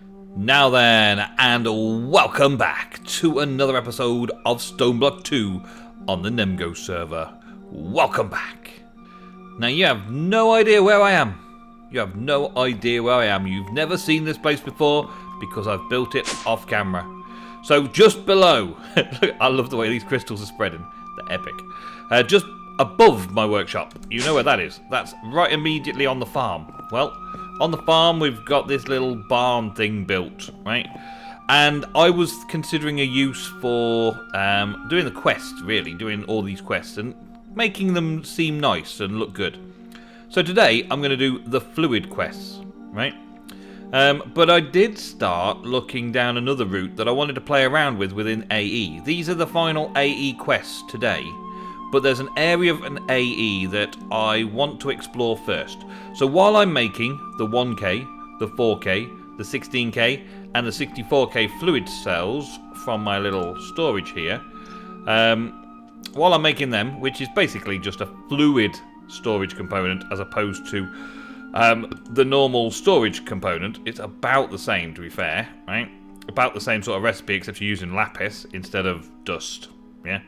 Now then, and welcome back to another episode of Stoneblock 2 on the NemGo server. Welcome back. Now you have no idea where I am. You've never seen this place before because I've built it off camera. So just below, look, I love the way these crystals are spreading. They're epic. Just above my workshop, you know where that is. That's right immediately on the farm. Well, on the farm we've got this little barn thing built, right? And I was considering a use for doing the quests, really, doing all these quests and making them seem nice and look good. So today I'm going to do the fluid quests, right? But I did start looking down another route that I wanted to play around with within AE. These are the final AE quests today, but there's an area of an AE that I want to explore first. So while I'm making the 1K, the 4K, the 16K, and the 64K fluid cells from my little storage here, while I'm making them, which is basically just a fluid storage component as opposed to the normal storage component, it's about the same, to be fair, right? About the same sort of recipe, except you're using lapis instead of dust, yeah?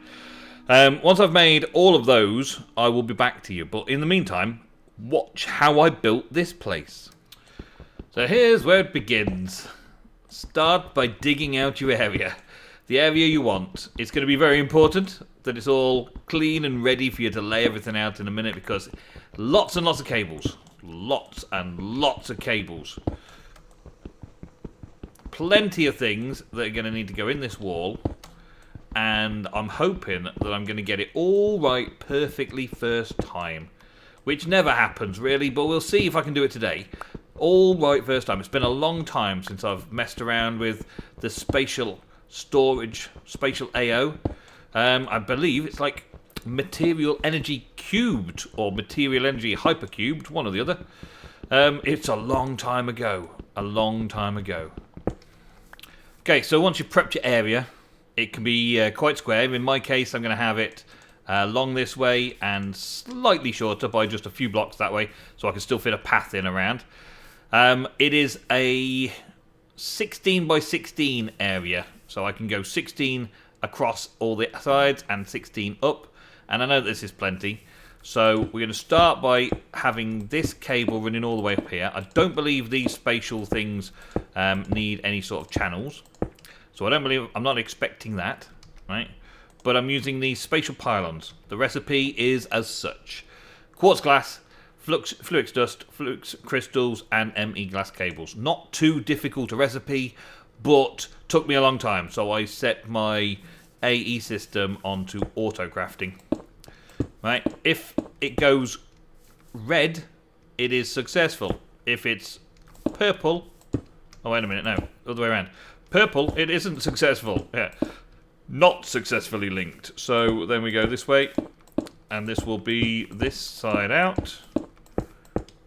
Once I've made all of those, I will be back to you. But in the meantime, watch how I built this place. So here's where it begins. Start by digging out your area. The area you want. It's going to be very important that it's all clean and ready for you to lay everything out in a minute, because lots and lots of cables. Lots and lots of cables. Plenty of things that are going to need to go in this wall. And I'm hoping that I'm going to get it all right perfectly first time. Which never happens, really, but we'll see if I can do it today. All right first time. It's been a long time since I've messed around with the spatial storage, spatial AO. I believe it's like material energy cubed, or material energy hypercubed, one or the other. It's a long time ago. A long time ago. Okay, so once you've prepped your area, it can be quite square. In my case, I'm going to have it long this way and slightly shorter by just a few blocks that way, so I can still fit a path in around. It is a 16 by 16 area, so I can go 16 across all the sides and 16 up, and I know this is plenty. So we're going to start by having this cable running all the way up here. I don't believe these spatial things need any sort of channels. So I'm not expecting that, right? But I'm using these spatial pylons. The recipe is as such: quartz glass, fluix dust, fluix crystals, and ME glass cables. Not too difficult a recipe, but took me a long time. So I set my AE system onto auto crafting. Right? If it goes red, it is successful. If it's purple, oh wait a minute, no, other way around. Purple, it isn't successful. Yeah, not successfully linked. So then we go this way, and this will be this side out.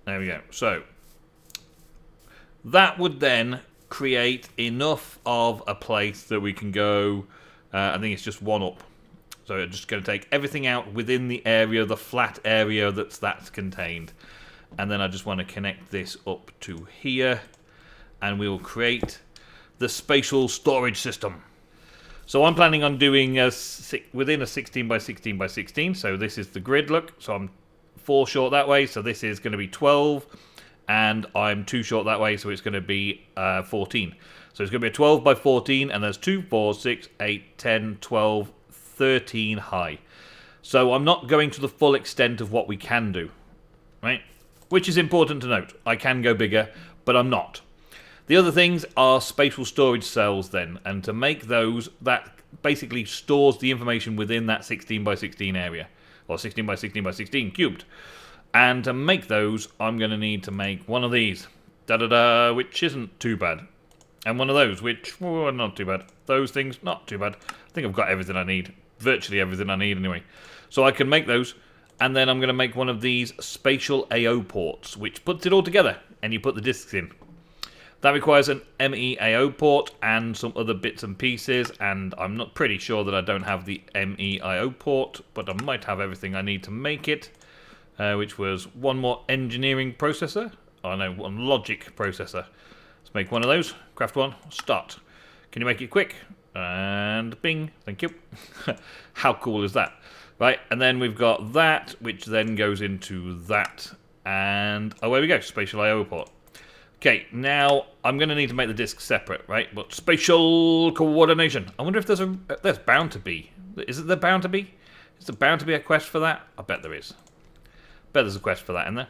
There we go. So that would then create enough of a place that we can go. I think it's just one up. So it's just going to take everything out within the area, the flat area that's contained. And then I just want to connect this up to here, and we will create the spatial storage system. So I'm planning on doing within a 16 by 16 by 16. So this is the grid look. So I'm 4 short that way. So this is going to be 12, and I'm 2 short that way. So it's going to be 14. So it's going to be a 12 by 14, and there's 2, 4, 6, 8, 10, 12, 13 high. So I'm not going to the full extent of what we can do, right? Which is important to note. I can go bigger, but I'm not. The other things are spatial storage cells then, and to make those, that basically stores the information within that 16 by 16 area, or 16 by 16 by 16 cubed. And to make those, I'm going to need to make one of these, which isn't too bad. And one of those, which, not too bad. Those things, not too bad. I think I've got everything I need. Virtually everything I need anyway. So I can make those, and then I'm going to make one of these spatial AO ports, which puts it all together, and you put the discs in. That requires an MEAO port and some other bits and pieces, and I'm not pretty sure that I don't have the MEIO port, but I might have everything I need to make it, which was one more engineering processor. Oh no, one logic processor. Let's make one of those. Craft one. Start. Can you make it quick? And bing. Thank you. How cool is that? Right, and then we've got that, which then goes into that. And away we go. Spatial I/O port. Okay, now I'm going to need to make the disk separate, right? But spatial coordination. I wonder if there's bound to be. Is there bound to be? Is there bound to be a quest for that? I bet there is. Bet there's a quest for that in there.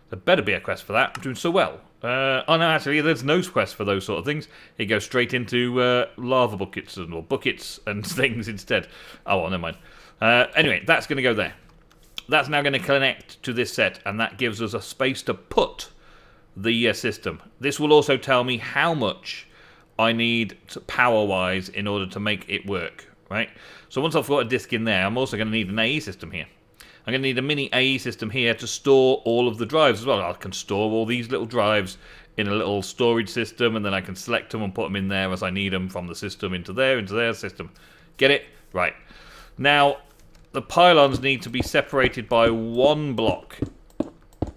There better be a quest for that. I'm doing so well. Oh no, actually, there's no quest for those sort of things. It goes straight into lava buckets or buckets and things instead. Oh well, never mind. Anyway, that's going to go there. That's now going to connect to this set, and that gives us a space to put the system. This will also tell me how much I need power-wise in order to make it work, right? So once I've got a disk in there, I'm also going to need an AE system here. I'm going to need a mini AE system here to store all of the drives as well. I can store all these little drives in a little storage system, and then I can select them and put them in there as I need them from the system into their system. Get it? Right. Now, the pylons need to be separated by one block,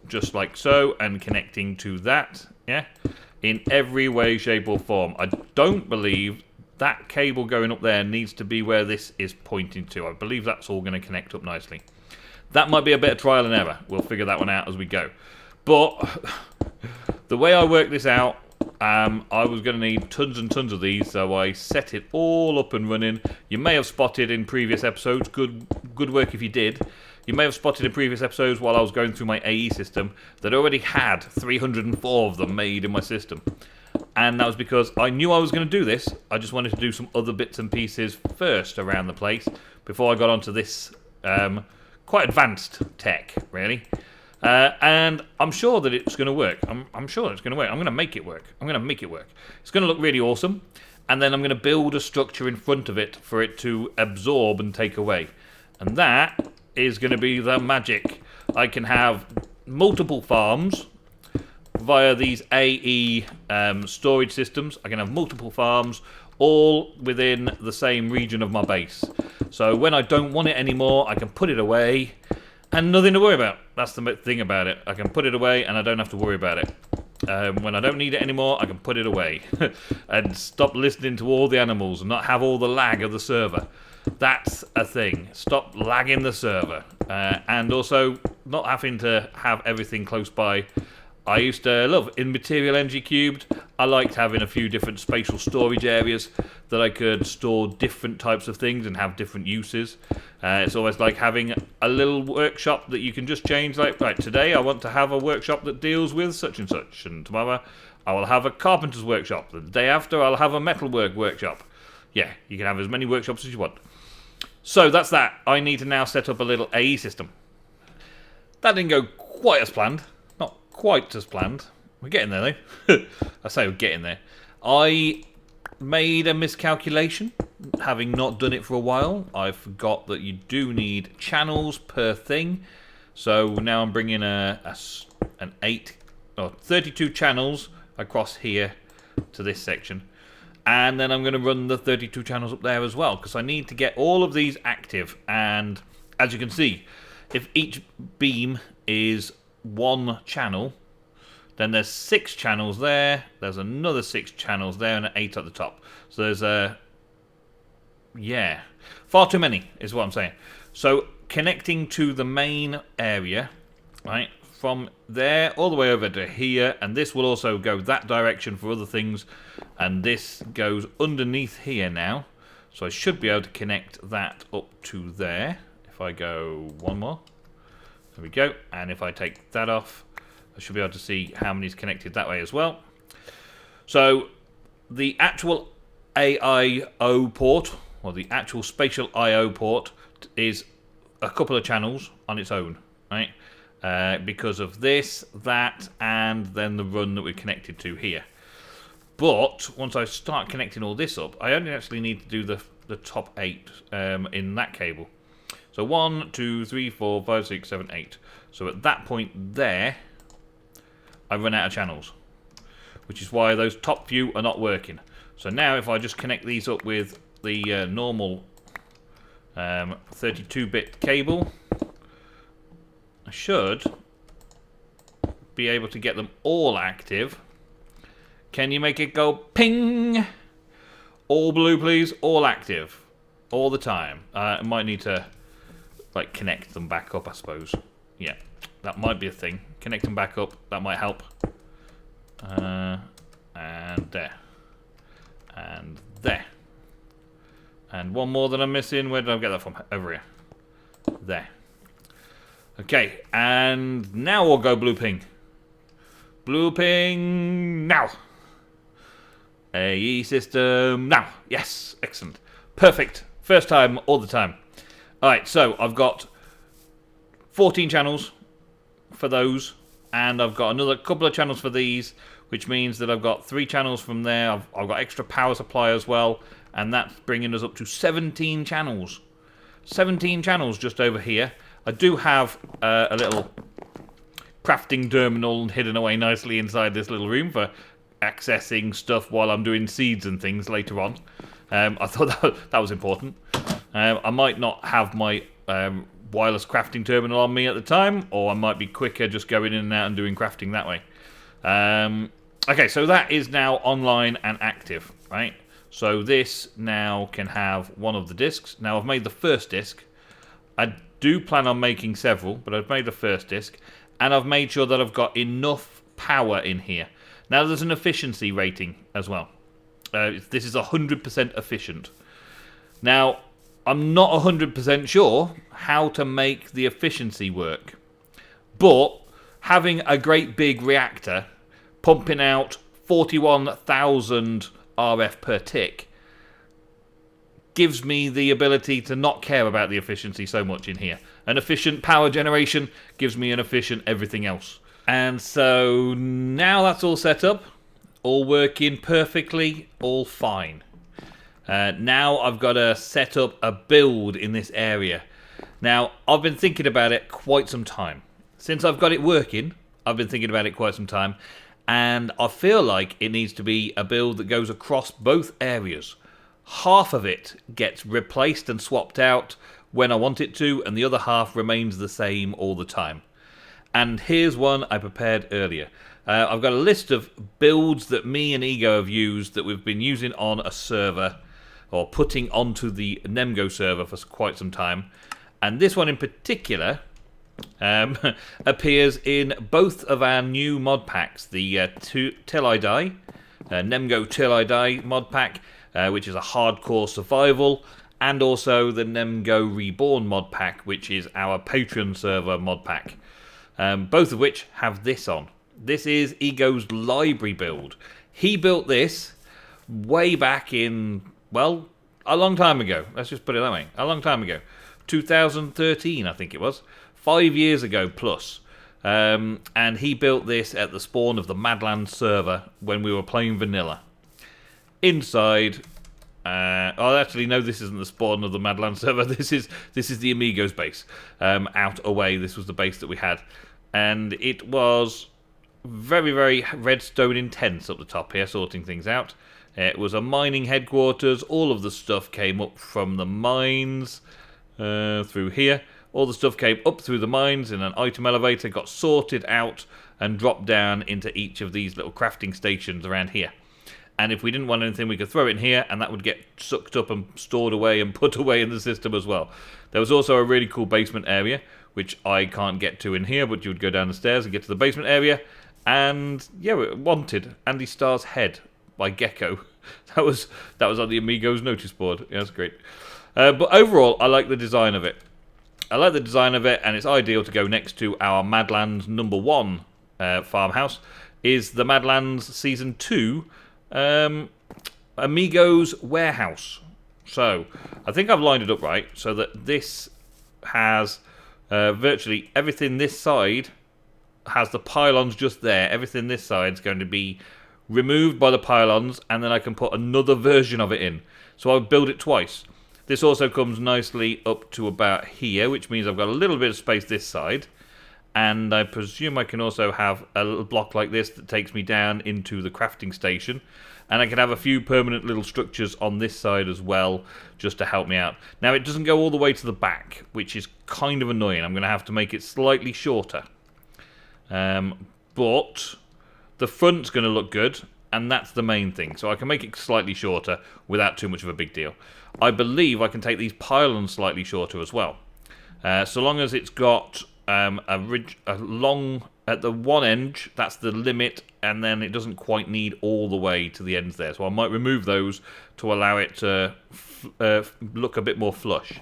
just like so, and connecting to that, yeah, in every way, shape, or form. I don't believe that cable going up there needs to be where this is pointing to. I believe that's all going to connect up nicely. That might be a bit of trial and error. We'll figure that one out as we go. But the way I worked this out, I was going to need tons and tons of these, so I set it all up and running. You may have spotted in previous episodes, good work if you did. You may have spotted in previous episodes while I was going through my AE system that I already had 304 of them made in my system. And that was because I knew I was going to do this. I just wanted to do some other bits and pieces first around the place before I got onto this quite advanced tech, really. And I'm sure that it's going to work. I'm sure it's going to work. I'm going to make it work. I'm going to make it work. It's going to look really awesome. And then I'm going to build a structure in front of it for it to absorb and take away. And that is going to be the magic. I can have multiple farms via these AE storage systems. I can have multiple farms all within the same region of my base. So when I don't want it anymore, I can put it away and nothing to worry about. That's the thing about it. I can put it away and I don't have to worry about it. When I don't need it anymore, I can put it away and stop listening to all the animals and not have all the lag of the server. That's a thing. Stop lagging the server. And also not having to have everything close by. I used to love in Material NG Cubed. I liked having a few different spatial storage areas that I could store different types of things and have different uses. It's always like having a little workshop that you can just change. Like, right, today I want to have a workshop that deals with such and such, and tomorrow I will have a carpenter's workshop. The day after I'll have a metalwork workshop. Yeah, you can have as many workshops as you want. So that's that. I need to now set up a little AE system. That didn't go quite as planned. Not quite as planned. We're getting there though. I say we're getting there. I made a miscalculation, having not done it for a while. I forgot that you do need channels per thing. So now I'm bringing an 32 channels across here to this section. And then I'm going to run the 32 channels up there as well, because I need to get all of these active. And as you can see, if each beam is one channel, then there's 6 channels there, there's another 6 channels there, and 8 at the top. So there's yeah, far too many is what I'm saying. So connecting to the main area, right, from there all the way over to here, and this will also go that direction for other things, and this goes underneath here now. So I should be able to connect that up to there. If I go one more, there we go, and if I take that off, I should be able to see how many is connected that way as well. So the actual AIO port, or the actual spatial I/O port, is a couple of channels on its own, right? Because of this, that, and then the run that we're connected to here. But once I start connecting all this up, I only actually need to do the top 8 in that cable. So 1, 2, 3, 4, 5, 6, 7, 8. So at that point there, I run out of channels, which is why those top few are not working. So now if I just connect these up with the normal 32-bit cable, I should be able to get them all active, Can you make it go ping? All blue, please. All active. All the time. I might need to, like, connect them back up, I suppose. Yeah, that might be a thing. Connect them back up. That might help. And there. And there. And one more that I'm missing. Where did I get that from? Over here. There. Okay, and now we'll go blue ping. Blue ping now. AE system now. Yes, excellent. Perfect. First time, all the time. Alright, so I've got 14 channels for those, and I've got another couple of channels for these, which means that I've got 3 channels from there. I've got extra power supply as well, and that's bringing us up to 17 channels. 17 channels just over here. I do have a little crafting terminal hidden away nicely inside this little room for accessing stuff while I'm doing seeds and things later on. I thought that was important. I might not have my wireless crafting terminal on me at the time, or I might be quicker just going in and out and doing crafting that way. Okay, so that is now online and active, right? So this now can have one of the discs. Now I've made the first disc. I do plan on making several, but I've made the first disc, and I've made sure that I've got enough power in here. Now there's an efficiency rating as well. This is 100% efficient. Now, I'm not 100% sure how to make the efficiency work, but having a great big reactor pumping out 41,000 RF per tick gives me the ability to not care about the efficiency so much in here. An efficient power generation gives me an efficient everything else. And so now that's all set up, all working perfectly, all fine. Now I've got to set up a build in this area. Now, I've been thinking about it quite some time. Since I've got it working, I've been thinking about it quite some time, and I feel like it needs to be a build that goes across both areas. Half of it gets replaced and swapped out when I want it to, and the other half remains the same all the time. And here's one I prepared earlier. I've got a list of builds that me and Ego have used that we've been using on a server, or putting onto the NemGo server for quite some time. And this one in particular appears in both of our new mod packs. The Till I Die, NemGo Till I Die mod pack, which is a hardcore survival, and also the NemGo Reborn mod pack, which is our Patreon server mod pack. Both of which have this on. This is Ego's library build. He built this way back in, well, a long time ago. Let's just put it that way. A long time ago. 2013, I think it was. 5 years ago plus. And he built this at the spawn of the Madland server when we were playing vanilla. Inside... actually, no, this isn't the spawn of the Madland server. This is the Amigos base. Out away, this was the base that we had. And it was very, very redstone intense up the top here, sorting things out. It was a mining headquarters. All of the stuff came up from the mines through here. All the stuff came up through the mines in an item elevator, got sorted out, and dropped down into each of these little crafting stations around here. And if we didn't want anything, we could throw it in here, and that would get sucked up and stored away and put away in the system as well. There was also a really cool basement area, which I can't get to in here, but you would go down the stairs and get to the basement area. And, yeah, Wanted, Andy Starr's Head by Gecko. That was on the Amigos notice board. Yeah, that's great. But overall, I like the design of it. I like the design of it, and it's ideal to go next to our Madlands #1 farmhouse. Is the Madlands Season 2... Amigos warehouse. So I think I've lined it up right so that this has virtually everything this side has the pylons just there. Everything this side is going to be removed by the pylons, and then I can put another version of it in. So I'll build it twice. This also comes nicely up to about here, which means I've got a little bit of space this side. And I presume I can also have a little block like this that takes me down into the crafting station. And I can have a few permanent little structures on this side as well, just to help me out. Now, it doesn't go all the way to the back, which is kind of annoying. I'm going to have to make it slightly shorter. But the front's going to look good. and that's the main thing. So I can make it slightly shorter without too much of a big deal. I believe I can take these pylons slightly shorter as well. So long as it's got a long at the one edge, that's the limit, and then it doesn't quite need all the way to the ends there. So I might remove those to allow it to look a bit more flush.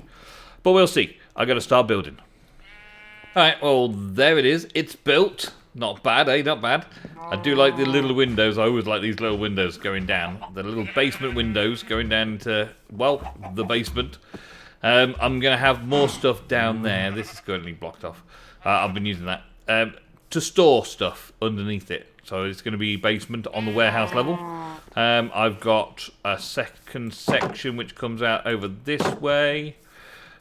But we'll see. I got to start building. Alright, well, there it is. It's built. Not bad, eh? Not bad. I do like the little windows. I always like these little windows going down. The little basement windows going down to, well, the basement. I'm going to have more stuff down there. This is currently blocked off. I've been using that. To store stuff underneath it. So it's going to be basement on the warehouse level. I've got a second section which comes out over this way.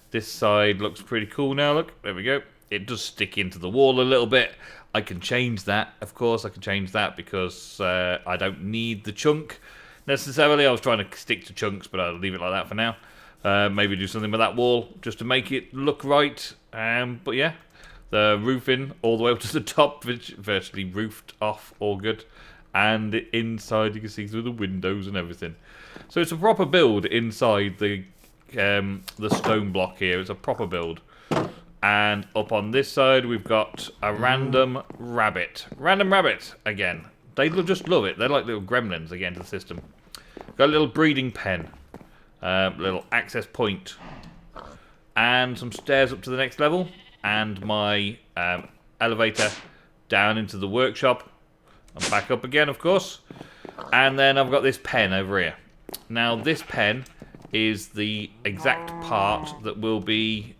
This side looks pretty cool now. Look, there we go. It does stick into the wall a little bit. I can change that, of course. I can change that because I don't need the chunk necessarily. I was trying to stick to chunks, but I'll leave it like that for now. Maybe do something with that wall just to make it look right. But yeah, the roofing all the way up to the top, virtually roofed off, all good. And inside you can see through the windows and everything. So it's a proper build inside the stone block here. It's a proper build. And up on this side we've got a random rabbit. Random rabbit again. They just love it. They're like little gremlins again to the system. Got a little breeding pen. Little access point. And some stairs up to the next level. And my elevator down into the workshop. And back up again, of course. And then I've got this pen over here. Now this pen is the exact part that will be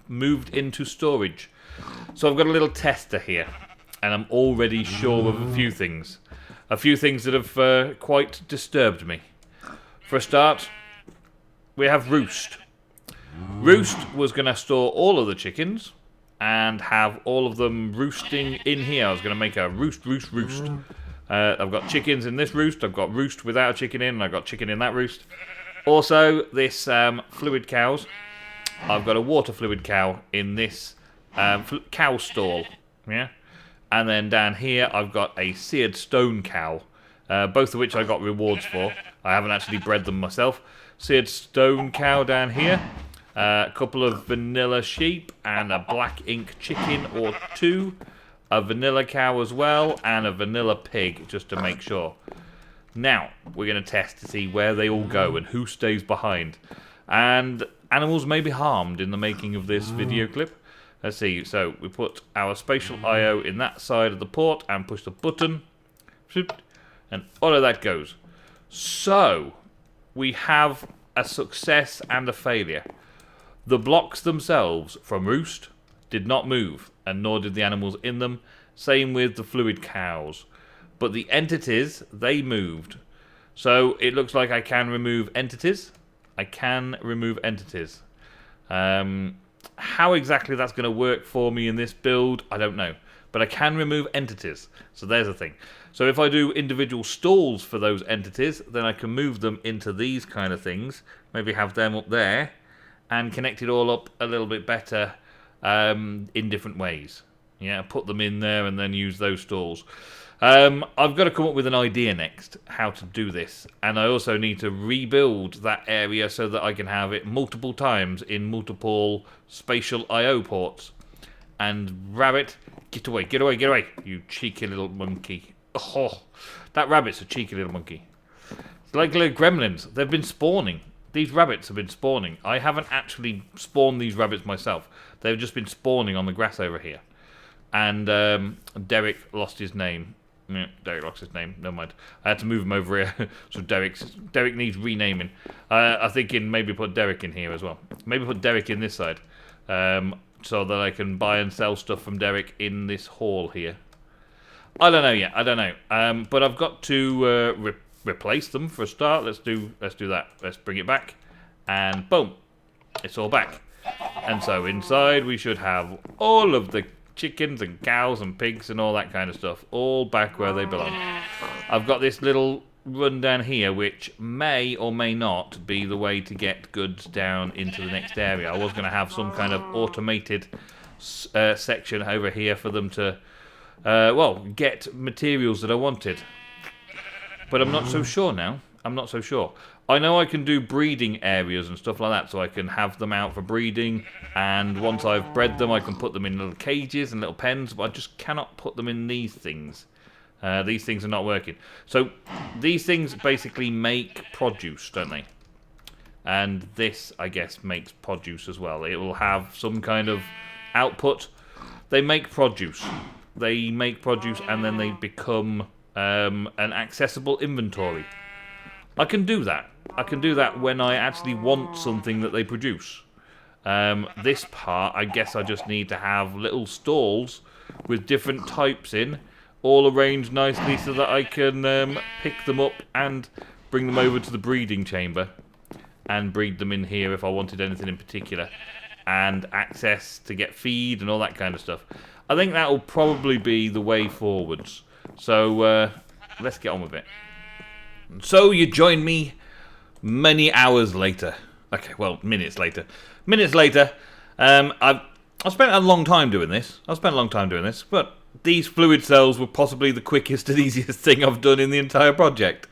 moved into storage. So I've got a little tester here. And I'm already sure of a few things. A few things that have quite disturbed me. For a start, we have Roost. Roost was going to store all of the chickens and have all of them roosting in here. I was going to make a roost. I've got chickens in this roost. I've got roost without a chicken in. And I've got chicken in that roost. Also, this fluid cows. I've got a water fluid cow in this cow stall. Yeah. And then down here, I've got a seared stone cow. Both of which I got rewards for. I haven't actually bred them myself. Seared stone cow down here. A couple of vanilla sheep and a black ink chicken or two. A vanilla cow as well and a vanilla pig, just to make sure. Now, we're going to test to see where they all go and who stays behind. And animals may be harmed in the making of this video clip. Let's see, so we put our spatial I/O in that side of the port and push the button. And all of that goes. So, we have a success and a failure. The blocks themselves from Roost did not move, and nor did the animals in them. Same with the fluid cows. But the entities, they moved. So it looks like I can remove entities. I can remove entities. How exactly that's going to work for me in this build, I don't know. But I can remove entities. So there's the thing. So if I do individual stalls for those entities, then I can move them into these kind of things. Maybe have them up there. And connect it all up a little bit better in different ways. Yeah, put them in there and then use those stalls. I've got to come up with an idea next how to do this. And I also need to rebuild that area so that I can have it multiple times in multiple spatial I/O ports. And rabbit, get away, get away, get away, you cheeky little monkey. Oh, that rabbit's a cheeky little monkey. It's like little gremlins. They've been spawning. These rabbits have been spawning. I haven't actually spawned these rabbits myself. They've just been spawning on the grass over here. And Derek lost his name. Yeah, Derek lost his name. Never mind. I had to move him over here. So Derek needs renaming. I'm thinking maybe put Derek in here as well. Maybe put Derek in this side. So that I can buy and sell stuff from Derek in this hall here. I don't know yet. I don't know. But I've got to replace them for a start. Let's do that. Let's bring it back. And boom. It's all back. And so inside we should have all of the chickens and cows and pigs and all that kind of stuff. All back where they belong. I've got this little run down here which may or may not be the way to get goods down into the next area. I was going to have some kind of automated section over here for them to, well, get materials that I wanted. but I'm not so sure now. I'm not so sure. I know I can do breeding areas and stuff like that, so I can have them out for breeding, and once I've bred them, I can put them in little cages and little pens, but I just cannot put them in these things. These things are not working. So these things basically make produce, don't they? And this, I guess, makes produce as well. It will have some kind of output. They make produce. They make produce and then they become an accessible inventory. I can do that. I can do that when I actually want something that they produce. This part, I guess I just need to have little stalls with different types in, all arranged nicely so that I can pick them up and bring them over to the breeding chamber and breed them in here if I wanted anything in particular, and access to get feed and all that kind of stuff. I think that will probably be the way forwards. So let's get on with it. So you join me many hours later. Okay, well, minutes later. Minutes later. I've spent a long time doing this. But these fluid cells were possibly the quickest and easiest thing I've done in the entire project.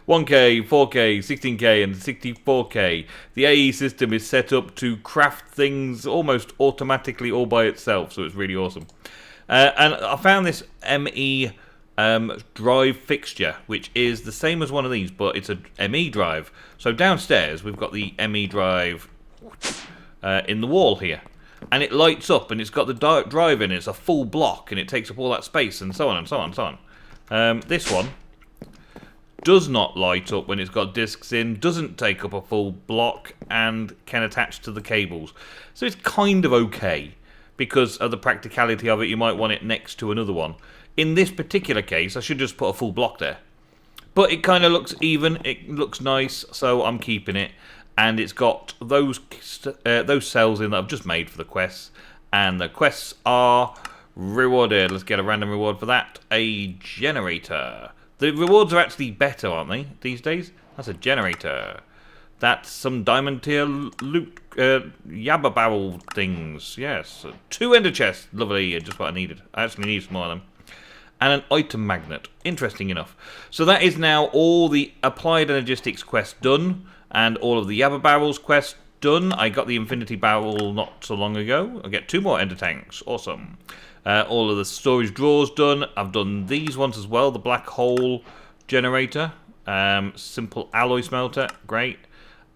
1K, 4K, 16K and 64K. The AE system is set up to craft things almost automatically all by itself, so it's really awesome. And I found this ME drive fixture, which is the same as one of these, but it's a ME drive. So downstairs we've got the ME drive in the wall here. And it lights up, and it's got the drive in it. It's a full block, and it takes up all that space, and so on, and so on, and so on. This one does not light up when it's got discs in, doesn't take up a full block, and can attach to the cables. So it's kind of okay. Because of the practicality of it, you might want it next to another one. In this particular case, I should just put a full block there. But it kind of looks even, it looks nice, so I'm keeping it. And it's got those cells in that I've just made for the quests. And the quests are rewarded. Let's get a random reward for that. A generator. The rewards are actually better, aren't they, these days? That's a generator. That's some diamond tier loot, yabba barrel things. Yes. 2 ender chests. Lovely. Just what I needed. I actually need some more of them. And an item magnet. Interesting enough. So that is now all the applied Energistics quests done. And all of the Yabba Barrels quests done. I got the Infinity Barrel not so long ago. I get 2 more Ender Tanks. Awesome. All of the storage drawers done. I've done these ones as well. The Black Hole Generator. Simple Alloy Smelter. Great.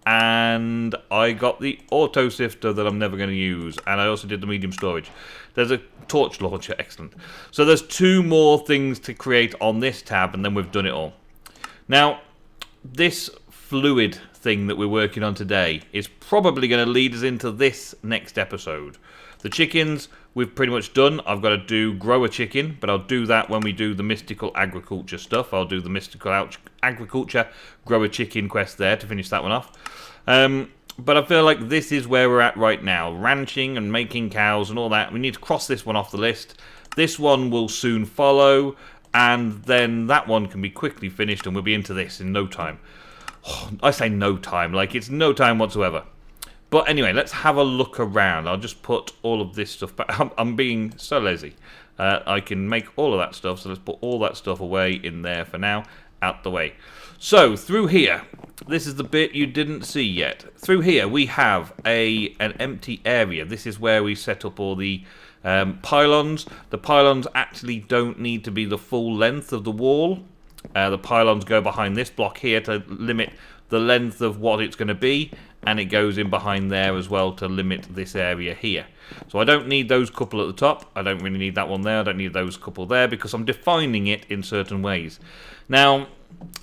And I got the Auto Sifter that I'm never going to use. And I also did the Medium Storage. There's a Torch Launcher. Excellent. So there's 2 more things to create on this tab, and then we've done it all. Now, this fluid thing that we're working on today is probably going to lead us into this next episode. The chickens we've pretty much done. I've got to grow a chicken, but I'll do that when we do the mystical agriculture stuff. I'll do the mystical agriculture, grow a chicken quest there to finish that one off. But I feel like this is where we're at right now. Ranching and making cows and all that. We need to cross this one off the list. This one will soon follow, and then that one can be quickly finished, and we'll be into this in no time. I say no time, like it's no time whatsoever. But anyway, let's have a look around. I'll just put all of this stuff back. I'm being so lazy. I can make all of that stuff, so let's put all that stuff away in there for now, out the way. So, through here, this is the bit you didn't see yet. Through here, we have an empty area. This is where we set up all the pylons. The pylons actually don't need to be the full length of the wall. The pylons go behind this block here to limit the length of what it's going to be, and it goes in behind there as well to limit this area here. So I don't need those couple at the top. I don't really need that one there. I don't need those couple there because I'm defining it in certain ways. Now,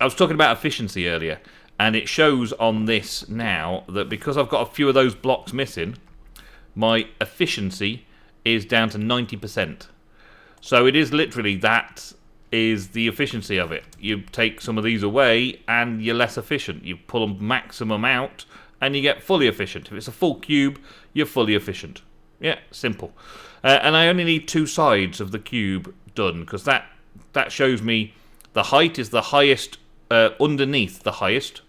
I was talking about efficiency earlier, and it shows on this now that because I've got a few of those blocks missing, my efficiency is down to 90%. So it is literally that is the efficiency of it. You take some of these away and you're less efficient. You pull a maximum out and you get fully efficient. If it's a full cube, you're fully efficient. Yeah, simple. And I only need 2 sides of the cube done because that shows me the height is the highest underneath the highest.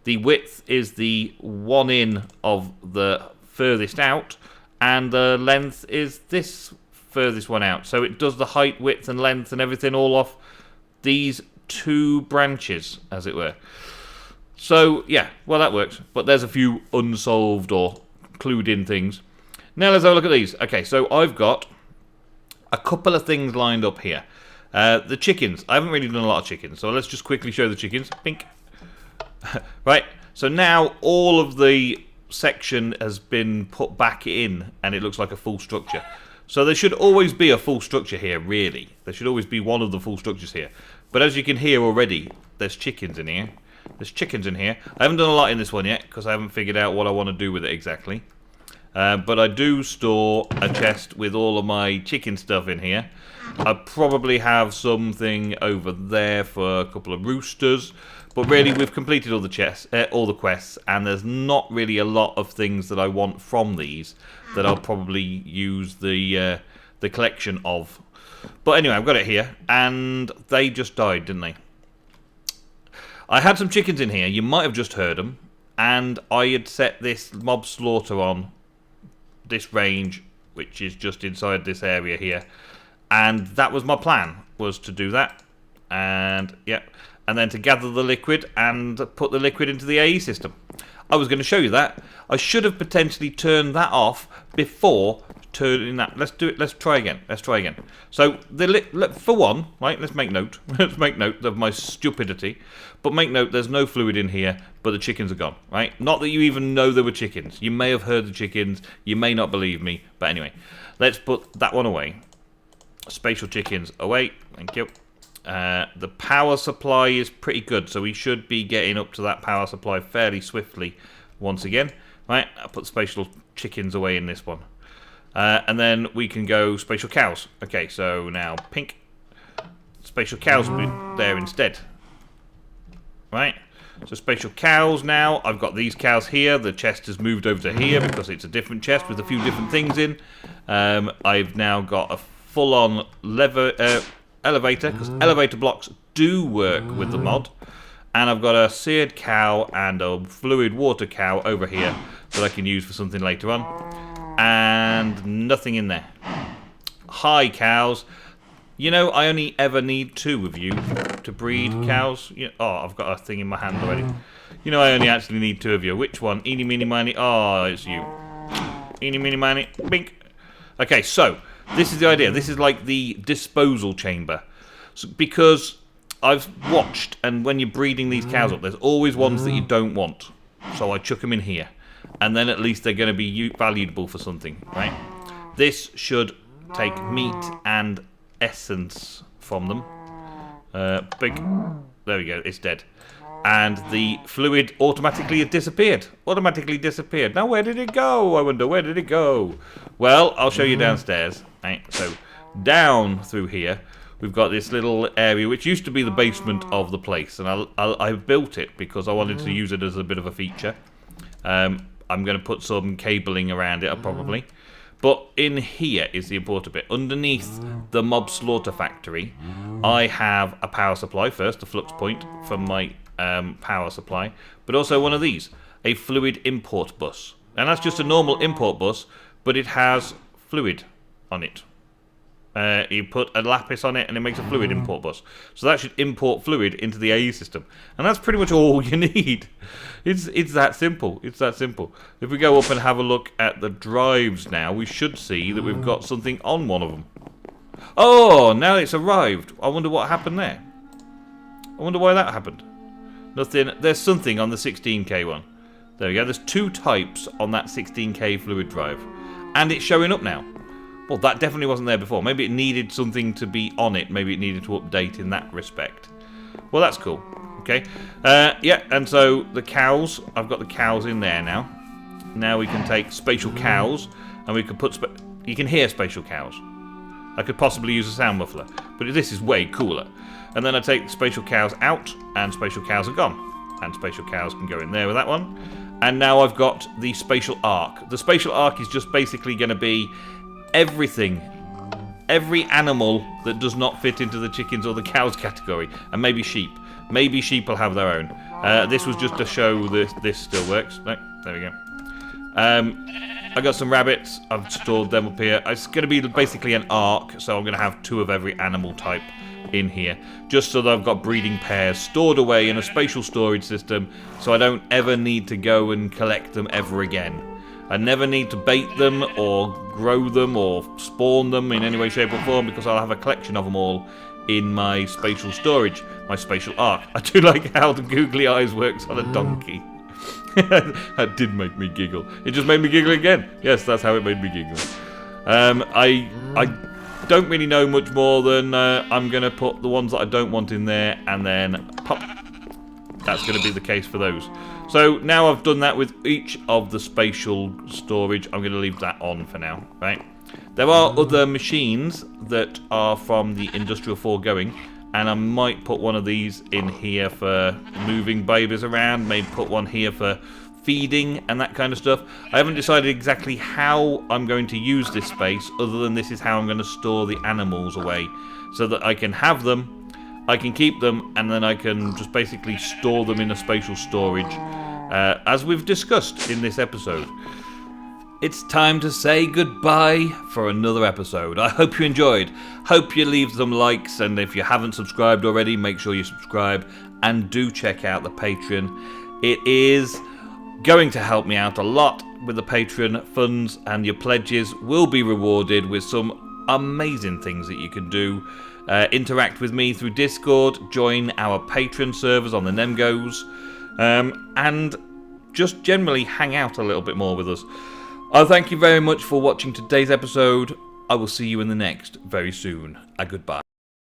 The width is the one in of the furthest out, and the length is this furthest one out. So it does the height, width and length and everything all off these two branches, as it were. So, yeah, well, that works. But there's a few unsolved or clued in things. Now let's have a look at these. Okay, so I've got a couple of things lined up here. The chickens. I haven't really done a lot of chickens, so let's just quickly show the chickens. Pink. Right, so now all of the section has been put back in, and it looks like a full structure. So there should always be a full structure here, really. There should always be one of the full structures here. But as you can hear already, there's chickens in here. There's chickens in here. I haven't done a lot in this one yet, because I haven't figured out what I want to do with it exactly. But I do store a chest with all of my chicken stuff in here. I probably have something over there for a couple of roosters. But really, we've completed all the chests, all the quests, and there's not really a lot of things that I want from these that I'll probably use the collection of. But anyway, I've got it here, and they just died, didn't they? I had some chickens in here. You might have just heard them, and I had set this mob slaughter on this range, which is just inside this area here, and that was my plan, was to do that, and yeah. And then to gather the liquid and put the liquid into the AE system. I was going to show you that. I should have potentially turned that off before turning that. Let's do it. Let's try again. Let's try again. So, for one, right, let's make note. Let's make note of my stupidity. But make note, there's no fluid in here, but the chickens are gone, right? Not that you even know there were chickens. You may have heard the chickens. You may not believe me. But anyway, let's put that one away. Spatial chickens away. Thank you. The power supply is pretty good, so we should be getting up to that power supply fairly swiftly once again. Right, I'll put spatial chickens away in this one. And then we can go spatial cows. Okay, so now pink. Spatial cows will be there instead. Right, so spatial cows now. I've got these cows here. The chest has moved over to here because it's a different chest with a few different things in. I've now got a full-on elevator, because elevator blocks do work with the mod, and I've got a seared cow and a fluid water cow over here that I can use for something later on, and nothing in there. Hi cows. You know, I only ever need 2 of you to breed cows. Oh, I've got a thing in my hand already. You know, I only actually need 2 of you. Which one? Eeny, meeny, miny. Oh, it's you. Eeny, meeny, miny. Bink. Okay, so this is the idea. This is like the disposal chamber. So, because I've watched, and when you're breeding these cows up, there's always ones that you don't want. So I chuck them in here. And then at least they're going to be valuable for something, right? This should take meat and essence from them. There we go, it's dead. And the fluid automatically disappeared. Now where did it go? I wonder, where did it go? Well, I'll show you downstairs. Right, so down through here, we've got this little area which used to be the basement of the place, and I built it because I wanted to use it as a bit of a feature. I'm going to put some cabling around it, probably. But in here is the important bit. Underneath the mob slaughter factory, I have a power supply first, a flux point from my power supply, but also one of these, a fluid import bus. And that's just a normal import bus, but it has fluid on it. You put a lapis on it and it makes a fluid import bus. So that should import fluid into the AE system. And that's pretty much all you need. It's that simple. It's that simple. If we go up and have a look at the drives now, we should see that we've got something on one of them. Oh, now it's arrived. I wonder what happened there. I wonder why that happened. Nothing. There's something on the 16K one. There we go. There's 2 types on that 16K fluid drive. And it's showing up now. Well, that definitely wasn't there before. Maybe it needed something to be on it. Maybe it needed to update in that respect. Well, that's cool. Okay. Yeah, and so the cows. I've got the cows in there now. Now we can take spatial cows, and we can put... you can hear spatial cows. I could possibly use a sound muffler, but this is way cooler. And then I take the spatial cows out, and spatial cows are gone. And spatial cows can go in there with that one. And now I've got the spatial arc. The spatial arc is just basically going to be everything, every animal that does not fit into the chickens or the cows category, and maybe sheep. Maybe sheep will have their own. This was just to show this still works. No, there we go. I got some rabbits. I've stored them up here. It's going to be basically an arc, so I'm going to have 2 of every animal type in here, just so that I've got breeding pairs stored away in a spatial storage system, so I don't ever need to go and collect them ever again. I never need to bait them or grow them or spawn them in any way, shape or form, because I'll have a collection of them all in my spatial storage, my spatial ark. I do like how the googly eyes works on a donkey. That did make me giggle. It just made me giggle again. Yes, that's how it made me giggle. I don't really know much more than I'm going to put the ones that I don't want in there and then pop. That's going to be the case for those. So now I've done that with each of the spatial storage, I'm going to leave that on for now, right? There are other machines that are from the Industrial Foregoing, and I might put one of these in here for moving babies around, maybe put one here for feeding and that kind of stuff. I haven't decided exactly how I'm going to use this space, other than this is how I'm going to store the animals away, so that I can have them, I can keep them, and then I can just basically store them in a spatial storage, as we've discussed in this episode. It's time to say goodbye for another episode. I hope you enjoyed. Hope you leave some likes, and if you haven't subscribed already, make sure you subscribe and do check out the Patreon. It is going to help me out a lot with the Patreon funds, and your pledges will be rewarded with some amazing things that you can do. Interact with me through Discord, join our Patreon servers on the NemGos, and just generally hang out a little bit more with us. I thank you very much for watching today's episode. I will see you in the next very soon. Goodbye.